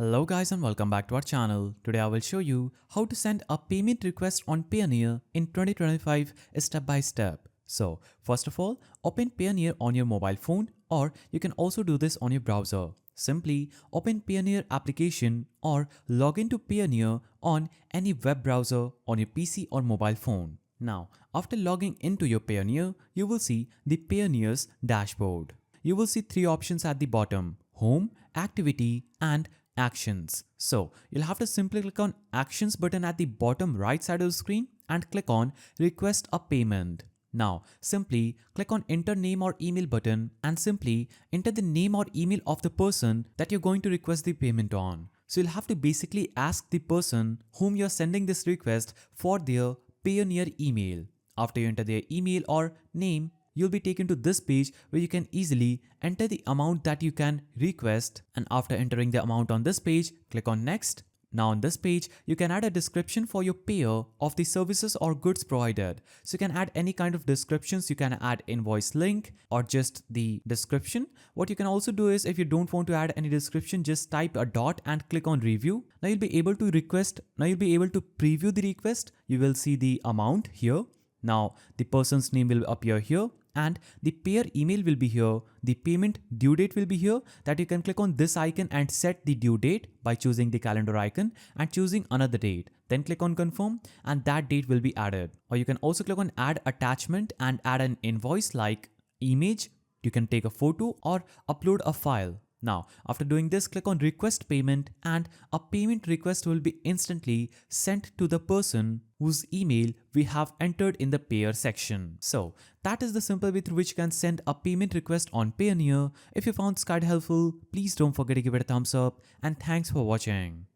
Hello guys and welcome back to our channel. Today I will show you how to send a payment request on Payoneer in 2025 step by step. So first of all, open Payoneer on your mobile phone, or you can also do this on your browser. Simply open Payoneer application or log into Payoneer on any web browser on your PC or mobile phone. Now, after logging into your Payoneer, you will see the Payoneer's dashboard. You will see three options at the bottom: Home, Activity and Actions. So you'll have to simply click on Actions button at the bottom right side of the screen and click on Request a Payment. Now simply click on Enter Name or Email button and simply enter the name or email of the person that you're going to request the payment on. So you'll have to basically ask the person whom you're sending this request for their Payoneer email. After you enter their email or name, you'll be taken to this page where you can easily enter the amount that you can request, and after entering the amount on this page, click on Next. Now on this page, you can add a description for your payer of the services or goods provided. So you can add any kind of descriptions. You can add invoice link or just the description. What you can also do is, if you don't want to add any description, just type a dot and click on review. Now you'll be able to preview the request. You will see the amount here. Now the person's name will appear here and the payer email will be here. The payment due date will be here, that you can click on this icon and set the due date by choosing the calendar icon and choosing another date. Then click on confirm and that date will be added. Or you can also click on add attachment and add an invoice like image. You can take a photo or upload a file. Now, after doing this, click on request payment and a payment request will be instantly sent to the person whose email we have entered in the payer section. So that is the simple way through which you can send a payment request on Payoneer. If you found this guide helpful, please don't forget to give it a thumbs up, and thanks for watching.